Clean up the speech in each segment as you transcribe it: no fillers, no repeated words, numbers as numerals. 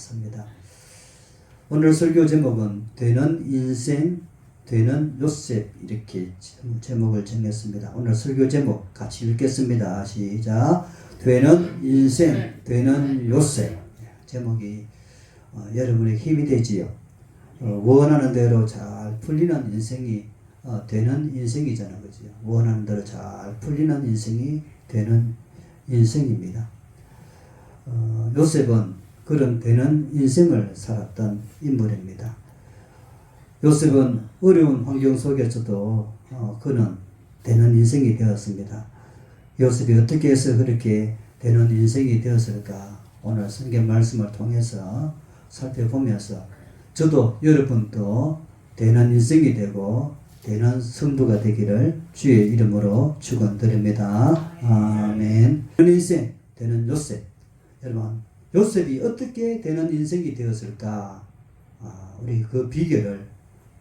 습니다. 오늘 설교 제목은 되는 인생, 되는 요셉, 이렇게 제목을 정했습니다. 오늘 설교 제목 같이 읽겠습니다. 시작. 되는 인생, 되는 요셉. 제목이 여러분의 힘이 되지요. 원하는 대로 잘 풀리는 인생이 되는 인생이잖아요. 그죠? 원하는 대로 잘 풀리는 인생이 되는 인생입니다. 요셉은 그런 되는 인생을 살았던 인물입니다. 요셉은 어려운 환경 속에서도 그는 되는 인생이 되었습니다. 요셉이 어떻게 해서 그렇게 되는 인생이 되었을까? 오늘 성경 말씀을 통해서 살펴보면서 저도 여러분도 되는 인생이 되고 되는 성도가 되기를 주의 이름으로 축원드립니다. 아멘. 되는 인생, 되는 요셉. 여러분, 요셉이 어떻게 되는 인생이 되었을까? 우리 그 비결을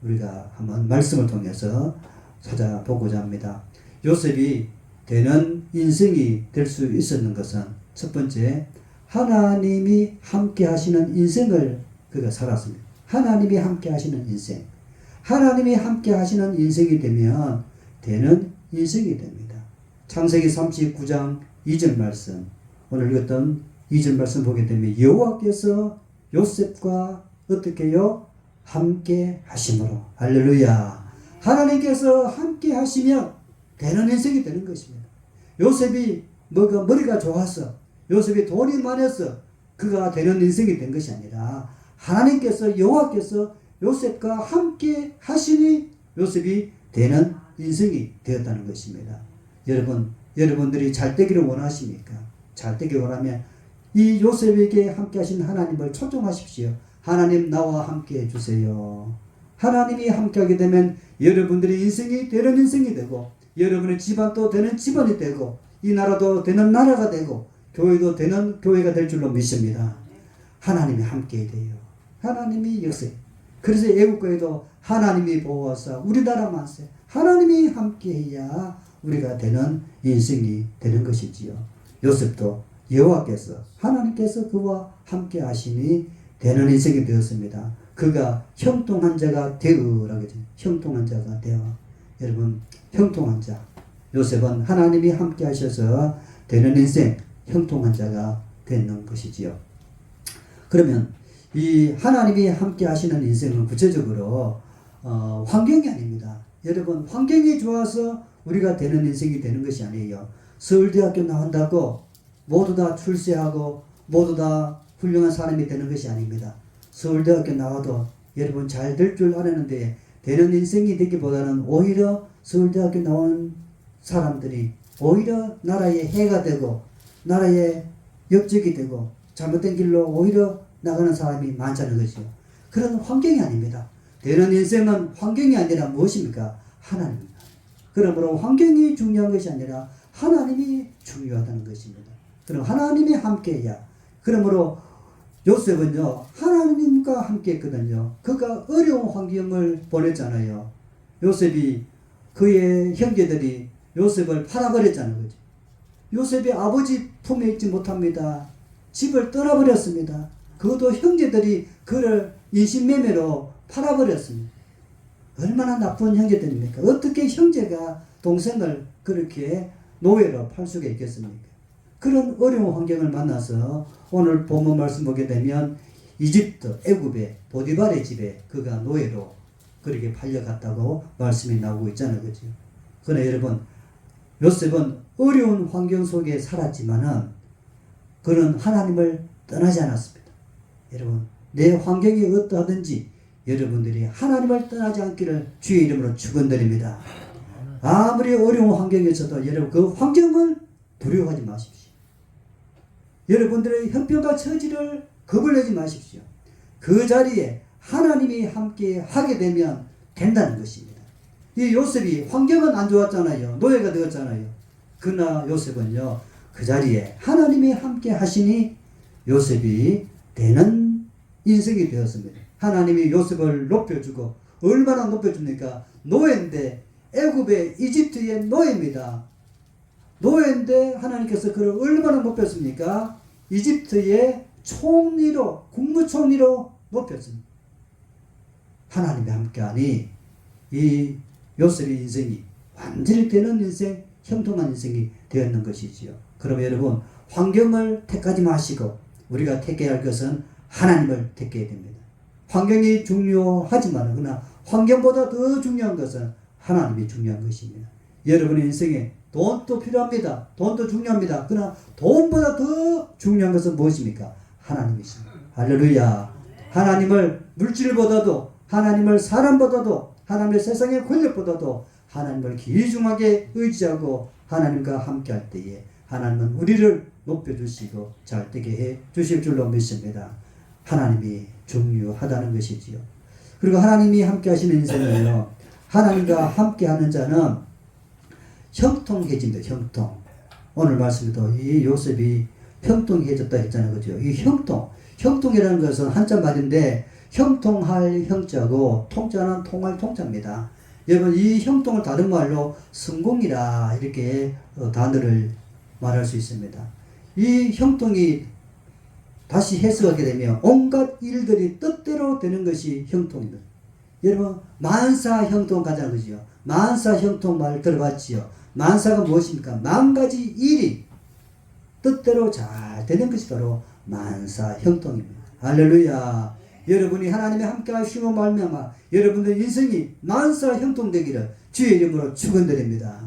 우리가 한번 말씀을 통해서 찾아보고자 합니다. 요셉이 되는 인생이 될 수 있었는 것은 첫 번째, 하나님이 함께 하시는 인생을 그가 살았습니다. 하나님이 함께 하시는 인생. 하나님이 함께 하시는 인생이 되면 되는 인생이 됩니다. 창세기 39장 2절 말씀, 오늘 읽었던 2절 말씀 보게 되면 여호와께서 요셉과 어떻게요? 함께 하심으로. 할렐루야. 하나님께서 함께 하시면 되는 인생이 되는 것입니다. 요셉이 머리가 좋아서, 요셉이 돈이 많아서 그가 되는 인생이 된 것이 아니라 하나님께서, 여호와께서 요셉과 함께 하시니 요셉이 되는 인생이 되었다는 것입니다. 여러분들이 잘 되기를 원하십니까? 잘 되기를 원하면 이 요셉에게 함께 하신 하나님을 초청하십시오. 하나님, 나와 함께 해주세요. 하나님이 함께 하게 되면 여러분들의 인생이 되는 인생이 되고, 여러분의 집안도 되는 집안이 되고, 이 나라도 되는 나라가 되고, 교회도 되는 교회가 될 줄로 믿습니다. 하나님이 함께 해야 돼요. 하나님이 역사. 그래서 애국교회도 하나님이 보호하사 우리나라 만세. 하나님이 함께 해야 우리가 되는 인생이 되는 것이지요. 요셉도 여호와께서, 하나님께서 그와 함께 하시니 되는 인생이 되었습니다. 그가 형통한 자가 되으라고 했죠. 형통한 자가 되어. 여러분, 형통한 자. 요셉은 하나님이 함께 하셔서 되는 인생, 형통한 자가 되는 것이지요. 그러면 이 하나님이 함께 하시는 인생은 구체적으로 환경이 아닙니다. 여러분, 환경이 좋아서 우리가 되는 인생이 되는 것이 아니에요. 서울대학교 나온다고 모두 다 출세하고 모두 다 훌륭한 사람이 되는 것이 아닙니다. 서울대학교 나와도 여러분 잘 될 줄 알았는데 되는 인생이 되기보다는 오히려 서울대학교 나온 사람들이 오히려 나라의 해가 되고 나라의 역적이 되고 잘못된 길로 오히려 나가는 사람이 많다는 것이죠. 그런 환경이 아닙니다. 되는 인생은 환경이 아니라 무엇입니까? 하나님입니다. 그러므로 환경이 중요한 것이 아니라 하나님이 중요하다는 것입니다. 그럼 하나님이 함께해야. 그러므로 요셉은요, 하나님과 함께 했거든요. 그가 어려운 환경을 보냈잖아요. 요셉이, 그의 형제들이 요셉을 팔아버렸잖아요. 그죠? 요셉이 아버지 품에 있지 못합니다. 집을 떠나버렸습니다. 그것도 형제들이 그를 인신매매로 팔아버렸습니다. 얼마나 나쁜 형제들입니까? 어떻게 형제가 동생을 그렇게 노예로 팔 수가 있겠습니까? 그런 어려운 환경을 만나서 오늘 본문 말씀 보게 되면 이집트, 애굽의 보디발의 집에 그가 노예로 그렇게 팔려갔다고 말씀이 나오고 있잖아요. 그죠? 그러나 여러분, 요셉은 어려운 환경 속에 살았지만은 그는 하나님을 떠나지 않았습니다. 여러분, 내 환경이 어떠하든지 여러분들이 하나님을 떠나지 않기를 주의 이름으로 축원드립니다. 아무리 어려운 환경에서도 여러분 그 환경을 두려워하지 마십시오. 여러분들의 형편과 처지를 겁을 내지 마십시오. 그 자리에 하나님이 함께 하게 되면 된다는 것입니다. 이 요셉이 환경은 안 좋았잖아요. 노예가 되었잖아요. 그러나 요셉은요, 그 자리에 하나님이 함께 하시니 요셉이 되는 인생이 되었습니다. 하나님이 요셉을 높여주고, 얼마나 높여줍니까? 노예인데, 애굽의 이집트의 노예입니다. 노예인데 하나님께서 그를 얼마나 높였습니까? 이집트의 총리로, 국무총리로 높였습니다. 하나님이 함께하니 이 요셉의 인생이 완전히 되는 인생, 형통한 인생이 되었는 것이지요. 그럼 여러분, 환경을 택하지 마시고 우리가 택해야 할 것은 하나님을 택해야 됩니다. 환경이 중요하지만 그러나 환경보다 더 중요한 것은 하나님이 중요한 것입니다. 여러분의 인생에 돈도 필요합니다. 돈도 중요합니다. 그러나 돈보다 더 중요한 것은 무엇입니까? 하나님이십니다. 할렐루야. 하나님을 물질보다도, 하나님을 사람보다도, 하나님의 세상의 권력보다도 하나님을 귀중하게 의지하고 하나님과 함께 할 때에 하나님은 우리를 높여주시고 잘 되게 해 주실 줄로 믿습니다. 하나님이 중요하다는 것이지요. 그리고 하나님이 함께 하시는 인생은요, 하나님과 함께 하는 자는 형통해진다. 형통. 오늘 말씀에도 이 요셉이 형통해졌다 했잖아요. 그죠? 이 형통이라는 것은 한자 말인데 형통할 형자고 통자는 통할 통자입니다. 여러분, 이 형통을 다른 말로 성공이라 이렇게 단어를 말할 수 있습니다. 이 형통이 다시 해석하게 되면 온갖 일들이 뜻대로 되는 것이 형통입니다. 여러분, 만사 형통 가자는 거지요. 만사 형통 말 들어봤지요. 만사가 무엇입니까? 만 가지 일이 뜻대로 잘 되는 것이 바로 만사 형통입니다. 할렐루야. 여러분이 하나님의 함께 하시고 말미암아 여러분들 인생이 만사 형통되기를 주의 이름으로 축원드립니다.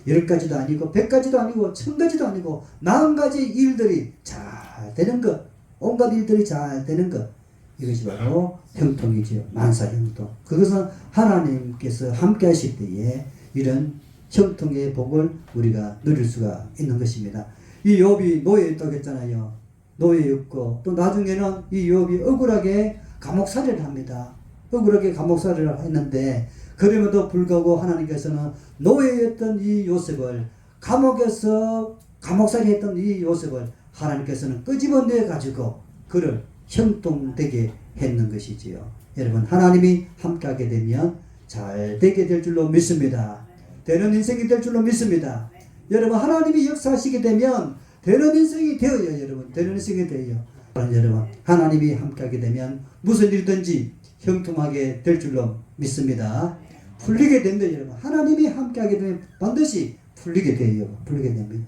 10가지도 아니고 100가지도 아니고 1000가지도 아니고 40가지 일들이 잘 되는 것, 온갖 일들이 잘 되는 것, 이것이 바로 형통이지요. 만사 형통. 그것은 하나님께서 함께 하실 때에 이런 형통의 복을 우리가 누릴 수가 있는 것입니다. 이 욥이 노예에 있다고 했잖아요. 노예였고 또 나중에는 이 욥이 억울하게 감옥살이를 합니다. 억울하게 감옥살이를 했는데 그럼에도 불구하고 하나님께서는 노예였던 이 요셉을, 감옥에서 감옥살이 했던 이 요셉을 하나님께서는 끄집어내 가지고 그를 형통되게 했는 것이지요. 여러분, 하나님이 함께하게 되면 잘 되게 될 줄로 믿습니다. 되는 인생이 될 줄로 믿습니다. 여러분, 하나님이 역사하시게 되면 되는 인생이 되어요. 여러분, 되는 인생이 되어요. 여러분, 하나님이 함께하게 되면 무슨 일든지 형통하게 될 줄로 믿습니다. 풀리게 됩니다. 여러분, 하나님이 함께하게 되면 반드시 풀리게 돼요. 풀리게 됩니다.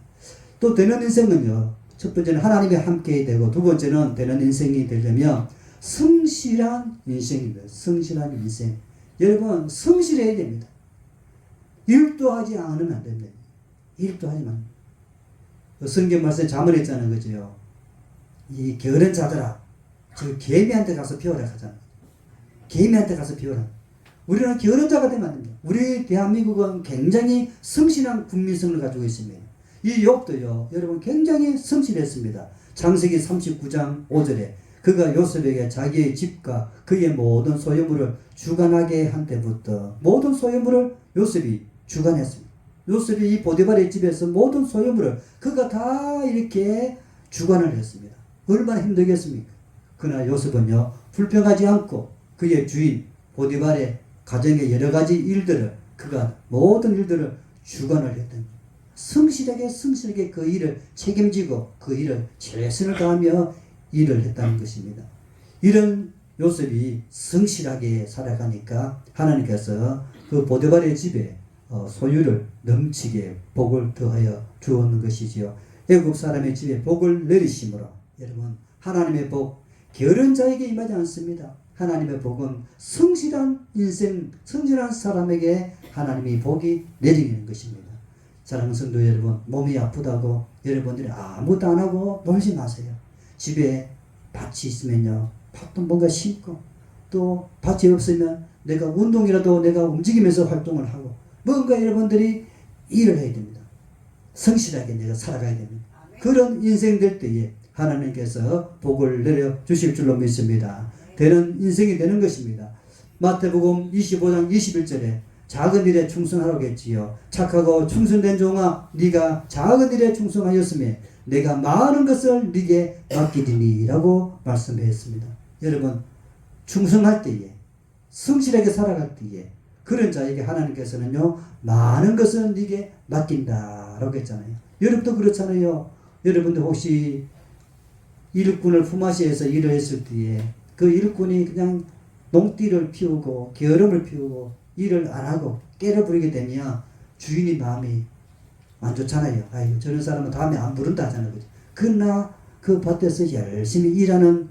또 되는 인생은요, 첫 번째는 하나님이 함께 되고 두 번째는 되는 인생이 되려면 성실한 인생입니다. 성실한 인생. 여러분, 성실해야 됩니다. 일도 하지 않으면 안 됩니다. 일도 하지만 성경 말씀에 자문했잖아요. 그죠? 이 게으른 자들아, 저 개미한테 가서 피워라 하잖아요. 개미한테 가서 피워라. 우리는 게으른 자가 되면 안 됩니다. 우리 대한민국은 굉장히 성실한 국민성을 가지고 있습니다. 이 욥도요, 여러분 굉장히 성실했습니다. 창세기 39장 5절에 그가 요셉에게 자기의 집과 그의 모든 소유물을 주관하게 한 때부터 모든 소유물을 요셉이 주관했습니다. 요셉이 이 보디발의 집에서 모든 소유물을 그가 다 이렇게 주관을 했습니다. 얼마나 힘들겠습니까? 그러나 요셉은요, 불평하지 않고 그의 주인 보디발의 가정의 여러 가지 일들을, 그가 모든 일들을 주관을 했던, 성실하게 그 일을 책임지고 그 일을 최선을 다하며 일을 했다는 것입니다. 이런 요셉이 성실하게 살아가니까 하나님께서 그 보디발의 집에 소유를 넘치게 복을 더하여 주었는 것이지요. 애국 사람의 집에 복을 내리심으로, 여러분, 하나님의 복 게으른 자에게 임하지 않습니다. 하나님의 복은 성실한 인생, 성실한 사람에게 하나님이 복이 내리는 것입니다. 사랑하는 성도 여러분, 몸이 아프다고 여러분들이 아무것도 안 하고 놀지 마세요. 집에 밭이 있으면요, 밭도 뭔가 심고, 또 밭이 없으면 내가 운동이라도 내가 움직이면서 활동을 하고 뭔가 여러분들이 일을 해야 됩니다. 성실하게 내가 살아가야 됩니다. 그런 인생 될 때에 하나님께서 복을 내려 주실 줄로 믿습니다. 되는 인생이 되는 것입니다. 마태복음 25장 21절에 작은 일에 충성하라고 했지요. 착하고 충성된 종아, 네가 작은 일에 충성하였으며 내가 많은 것을 네게 맡기리니 라고 말씀했습니다. 여러분, 충성할 때에, 성실하게 살아갈 때에 그런 자에게 하나님께서는요, 많은 것을 네게 맡긴다 라고 했잖아요. 여러분도 그렇잖아요. 여러분들 혹시 일꾼을 품앗이해서 일을 했을 때에 그 일꾼이 그냥 농띠를 피우고 게으름을 피우고 일을 안 하고 깨를 부리게 되면 주인이 마음이 안 좋잖아요. 아이고 저런 사람은 다음에 안 부른다 하잖아요. 그러나 그 밭에서 열심히 일하는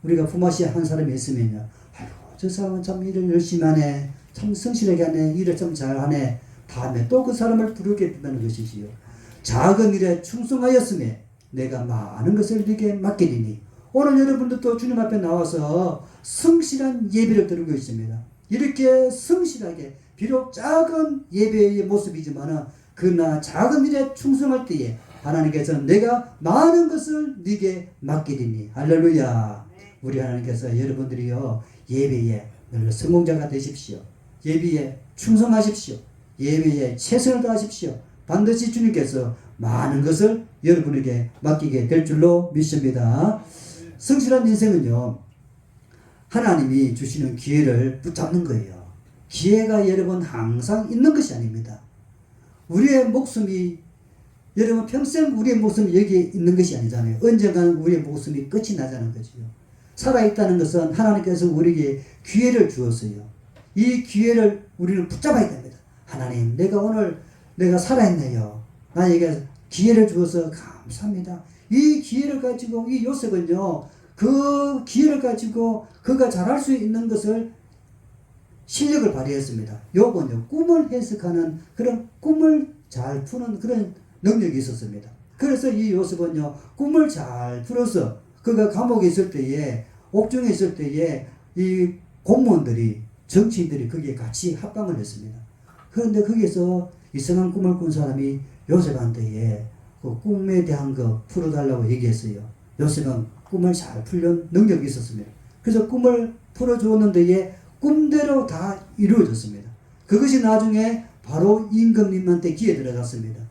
우리가 품앗이 한 사람이 있으면요, 아이고 저 사람은 참 일을 열심히 하네, 참 성실하게 하네, 일을 참 잘하네, 다음에 또 그 사람을 부르게 된다는 것이지요. 작은 일에 충성하였음에 내가 많은 것을 네게 맡기리니. 오늘 여러분들도 주님 앞에 나와서 성실한 예배를 드리고 있습니다. 이렇게 성실하게 비록 작은 예배의 모습이지만 그러나 작은 일에 충성할 때에 하나님께서 내가 많은 것을 네게 맡기리니. 할렐루야. 우리 하나님께서 여러분들이요 예배에 늘 성공자가 되십시오. 예배에 충성하십시오. 예배에 최선을 다하십시오. 반드시 주님께서 많은 것을 여러분에게 맡기게 될 줄로 믿습니다. 성실한 인생은요, 하나님이 주시는 기회를 붙잡는 거예요. 기회가 여러분 항상 있는 것이 아닙니다. 우리의 목숨이, 여러분 평생 우리의 목숨이 여기에 있는 것이 아니잖아요. 언젠가는 우리의 목숨이 끝이 나자는 거지요. 살아있다는 것은 하나님께서 우리에게 기회를 주었어요. 이 기회를 우리는 붙잡아야 됩니다. 하나님, 내가 살아있네요. 나에게 기회를 주어서 감사합니다. 이 기회를 가지고 이 요셉은요, 그 기회를 가지고 그가 잘할 수 있는 것을 실력을 발휘했습니다. 요번요 꿈을 해석하는 그런 꿈을 잘 푸는 그런 능력이 있었습니다. 그래서 이 요셉은요 꿈을 잘 풀어서 그가 감옥에 있을 때에, 옥중에 있을 때에 이 공무원들이, 정치인들이 거기에 같이 합방을 했습니다. 그런데 거기에서 이상한 꿈을 꾼 사람이 요셉한테 그 꿈에 대한 거 풀어달라고 얘기했어요. 요셉은 꿈을 잘 풀는 능력이 있었습니다. 그래서 꿈을 풀어주었는데 꿈대로 다 이루어졌습니다. 그것이 나중에 바로 임금님한테 귀에 들어갔습니다.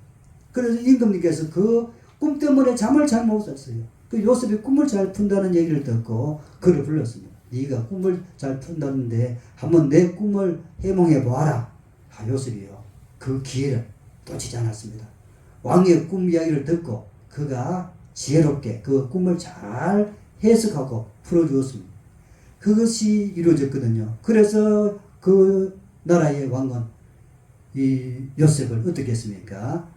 그래서 임금님께서 그 꿈 때문에 잠을 잘 못 잤어요. 그 요셉이 꿈을 잘 푼다는 얘기를 듣고 그를 불렀습니다. 네가 꿈을 잘 푼다는데 한번 내 꿈을 해몽해 보아라. 요셉이요 그 기회를 놓치지 않았습니다. 왕의 꿈 이야기를 듣고 그가 지혜롭게 그 꿈을 잘 해석하고 풀어주었습니다. 그것이 이루어졌거든요. 그래서 그 나라의 왕은 이 요셉을 어떻게 했습니까?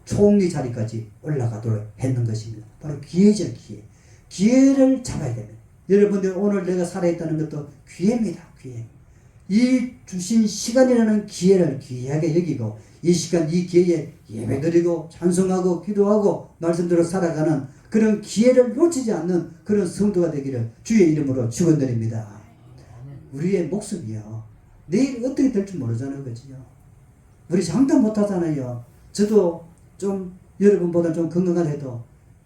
총리 자리까지 올라가도록 했는 것입니다. 바로 기회죠, 기회. 기회를 잡아야 됩니다. 여러분들 오늘 내가 살아있다는 것도 기회입니다, 기회. 이 주신 시간이라는 기회를 귀하게 여기고 이 시간 이 기회에 예배드리고 찬송하고 기도하고 말씀대로 살아가는 그런 기회를 놓치지 않는 그런 성도가 되기를 주의 이름으로 축원드립니다. 우리의 목숨이요 내일 어떻게 될지 모르잖아요, 그렇죠? 우리 장담 못하잖아요. 저도 좀 여러분보다 좀 건강해도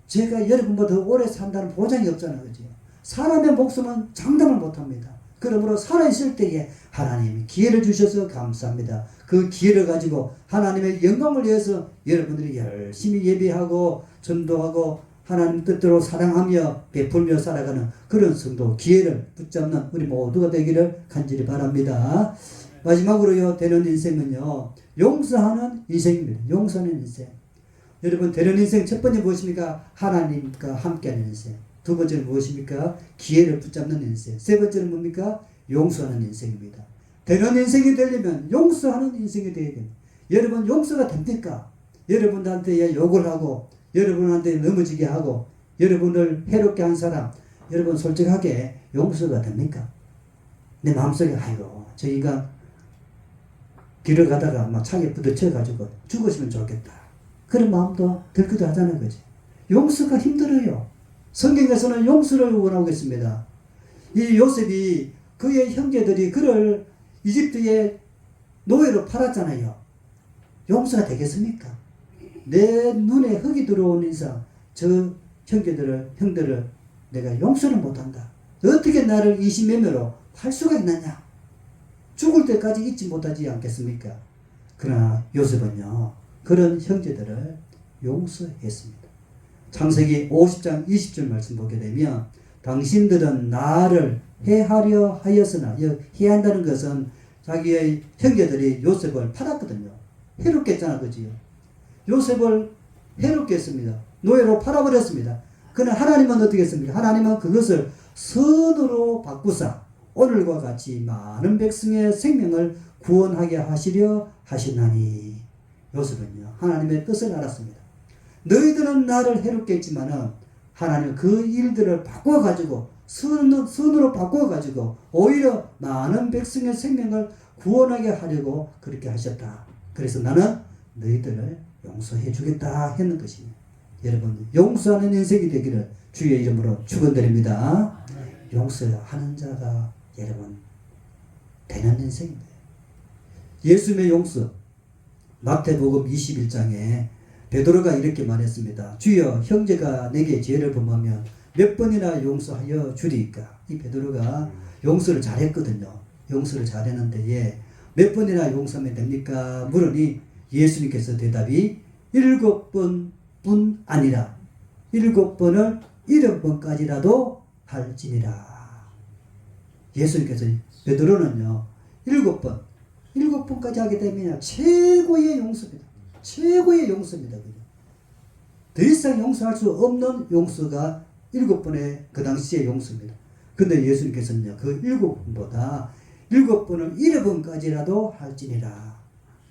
제가 여러분보다 더 오래 산다는 보장이 없잖아요, 그렇죠? 사람의 목숨은 장담을 못합니다. 그러므로 살아있을 때에 하나님이 기회를 주셔서 감사합니다. 그 기회를 가지고 하나님의 영광을 위해서 여러분들이 열심히 예배하고 전도하고 하나님 뜻대로 사랑하며 베풀며 살아가는 그런 성도, 기회를 붙잡는 우리 모두가 되기를 간절히 바랍니다. 마지막으로요, 되는 인생은요 용서하는 인생입니다. 용서하는 인생. 여러분, 되는 인생 첫 번째 무엇입니까? 하나님과 함께하는 인생. 두 번째는 무엇입니까? 기회를 붙잡는 인생. 세 번째는 뭡니까? 용서하는 인생입니다. 되는 인생이 되려면 용서하는 인생이 되어야 됩니다. 여러분, 용서가 됩니까? 여러분한테 욕을 하고 여러분한테 넘어지게 하고 여러분을 해롭게 한 사람, 여러분 솔직하게 용서가 됩니까? 내 마음속에 아이고 저 인간 길을 가다가 막 창에 부딪혀가지고 죽었으면 좋겠다, 그런 마음도 들기도 하잖아요, 그지? 용서가 힘들어요. 성경에서는 용서를 원하고 있습니다. 이 요셉이 그의 형제들이 그를 이집트의 노예로 팔았잖아요. 용서가 되겠습니까? 내 눈에 흙이 들어온 이상 저 형들을 내가 용서는 못한다. 어떻게 나를 20몇 명으로 팔 수가 있느냐? 죽을 때까지 잊지 못하지 않겠습니까? 그러나 요셉은요 그런 형제들을 용서했습니다. 창세기 50장 20절 말씀 보게 되면 당신들은 나를 해하려 하였으나, 해한다는 것은 자기의 형제들이 요셉을 팔았거든요. 해롭게 했잖아, 그지요? 요셉을 해롭게 했습니다. 노예로 팔아버렸습니다. 그러나 하나님은 어떻게 했습니까? 하나님은 그것을 선으로 바꾸사 오늘과 같이 많은 백성의 생명을 구원하게 하시려 하시나니. 요셉은요, 하나님의 뜻을 알았습니다. 너희들은 나를 해롭겠지만은 하나님은 그 일들을 바꿔가지고 선으로 바꿔가지고 오히려 많은 백성의 생명을 구원하게 하려고 그렇게 하셨다. 그래서 나는 너희들을 용서해 주겠다 했는 것입니다. 여러분, 용서하는 인생이 되기를 주의 이름으로 축원드립니다. 용서하는 자가 여러분 되는 인생입니다. 예수님의 용서, 마태복음 21장에 베드로가 이렇게 말했습니다. 주여, 형제가 내게 죄를 범하면 몇 번이나 용서하여 주리까? 이 베드로가 용서를 잘했거든요. 용서를 잘했는데 몇 번이나 용서하면 됩니까? 물으니 예수님께서 대답이 7번뿐 아니라 7번을 7번까지라도 할지니라. 예수님께서 베드로는요 7번까지 하게 되면 최고의 용서입니다. 최고의 용서입니다. 더 이상 용서할 수 없는 용서가 7번의 그 당시의 용서입니다. 근데 예수님께서는요 그 7번보다 7번을 7번까지라도 할지니라.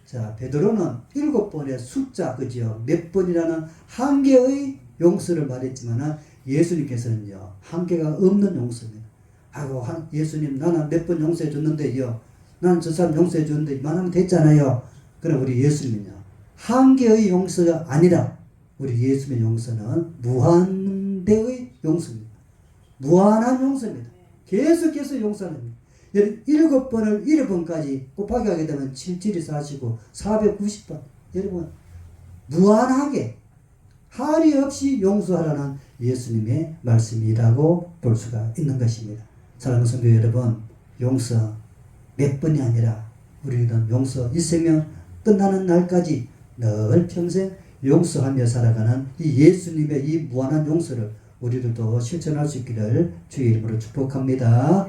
자, 베드로는 7번의 숫자, 그죠? 몇 번이라는 한계의 용서를 말했지만 예수님께서는요 한계가 없는 용서입니다. 아이고, 예수님, 나는 몇 번 용서해 줬는데요, 나는 저 사람 용서해 줬는데 이만하면 됐잖아요. 그럼 우리 예수님은요 한계의 용서가 아니라 우리 예수님의 용서는 무한대의 용서입니다. 무한한 용서입니다. 계속해서 용서하는 겁니다. 7번을 7번까지 곱하기 하게 되면 7, 7이 40이고 490번. 여러분, 무한하게 할이 없이 용서하라는 예수님의 말씀이라고 볼 수가 있는 것입니다. 사랑하는 성도 여러분, 용서 몇 번이 아니라 우리는 용서 이 생명 끝나는 날까지 늘 평생 용서하며 살아가는 이 예수님의 이 무한한 용서를 우리들도 실천할 수 있기를 주의 이름으로 축복합니다.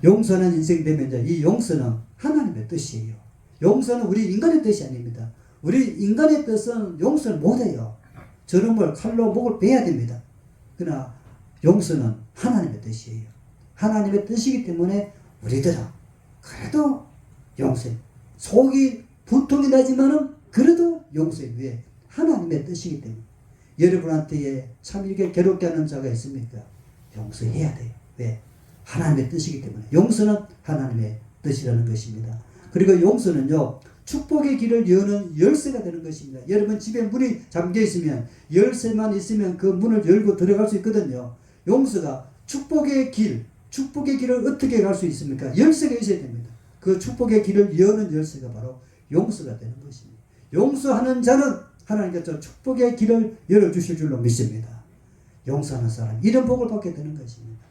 용서는 인생 되면 이 용서는 하나님의 뜻이에요. 용서는 우리 인간의 뜻이 아닙니다. 우리 인간의 뜻은 용서를 못해요. 저놈을 칼로 목을 베야 됩니다. 그러나 용서는 하나님의 뜻이에요. 하나님의 뜻이기 때문에 우리들은 그래도 용서해. 속이 분통이 나지만은 그래도 용서해. 왜? 하나님의 뜻이기 때문에. 여러분한테 참 이렇게 괴롭게 하는 자가 있습니까? 용서해야 돼요. 왜? 하나님의 뜻이기 때문에. 용서는 하나님의 뜻이라는 것입니다. 그리고 용서는요 축복의 길을 여는 열쇠가 되는 것입니다. 여러분 집에 문이 잠겨 있으면 열쇠만 있으면 그 문을 열고 들어갈 수 있거든요. 용서가 축복의 길을 어떻게 갈 수 있습니까? 열쇠가 있어야 됩니다. 그 축복의 길을 여는 열쇠가 바로 용서가 되는 것입니다. 용서하는 자는 하나님께서 축복의 길을 열어주실 줄로 믿습니다. 용서하는 사람 이런 복을 받게 되는 것입니다.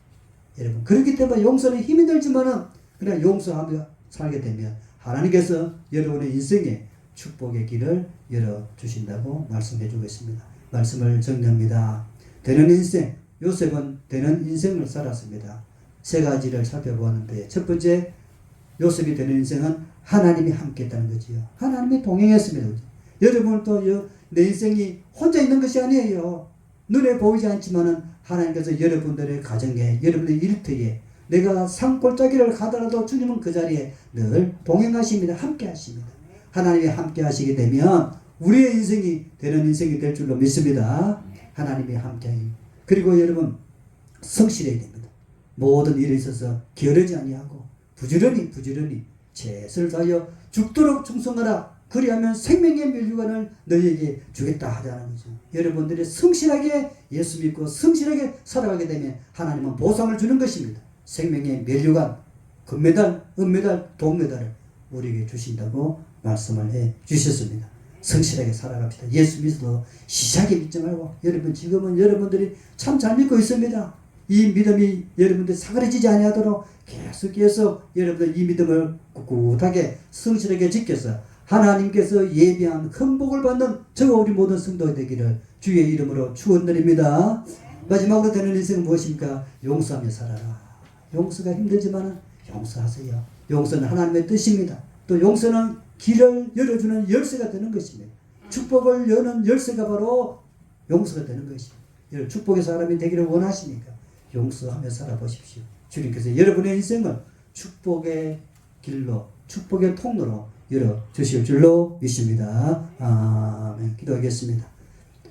여러분, 그렇기 때문에 용서는 힘이 들지만은 그냥 용서하며 살게 되면 하나님께서 여러분의 인생에 축복의 길을 열어주신다고 말씀해 주고 있습니다. 말씀을 정리합니다. 되는 인생, 요셉은 되는 인생을 살았습니다. 세 가지를 살펴보았는데, 첫 번째, 요셉이 되는 인생은 하나님이 함께 했다는 거지요. 하나님이 동행했습니다. 그죠? 여러분 또 내 인생이 혼자 있는 것이 아니에요. 눈에 보이지 않지만은 하나님께서 여러분들의 가정에, 여러분의 일터에, 내가 산골짜기를 가더라도 주님은 그 자리에 늘 동행하십니다. 함께 하십니다. 하나님이 함께 하시게 되면 우리의 인생이 되는 인생이 될 줄로 믿습니다. 하나님이 함께 하니. 그리고 여러분, 성실해야 됩니다. 모든 일에 있어서 게으르지 아니하고 부지런히 최선을 다하여 죽도록 충성하라. 그리하면 생명의 면류관을 너희에게 주겠다 하자는 거죠. 여러분들이 성실하게 예수 믿고 성실하게 살아가게 되면 하나님은 보상을 주는 것입니다. 생명의 면류관, 금메달, 은메달, 동메달을 우리에게 주신다고 말씀을 해 주셨습니다. 성실하게 살아갑시다. 예수 믿어도 시작에 믿지 말고, 여러분 지금은 여러분들이 참 잘 믿고 있습니다. 이 믿음이 여러분들 사그러지지 아니하도록 계속 여러분들 이 믿음을 꿋꿋하게 성실하게 지켜서 하나님께서 예비한 큰 복을 받는 저와 우리 모든 성도가 되기를 주의 이름으로 축원드립니다. 마지막으로 되는 인생은 무엇입니까? 용서하며 살아라. 용서가 힘들지만 용서하세요. 용서는 하나님의 뜻입니다. 또 용서는 길을 열어주는 열쇠가 되는 것입니다. 축복을 여는 열쇠가 바로 용서가 되는 것입니다. 여러분 축복의 사람이 되기를 원하시니까 용서하며 살아보십시오. 주님께서 여러분의 인생을 축복의 길로, 축복의 통로로 열어주실 줄로 믿습니다. 아멘. 기도하겠습니다.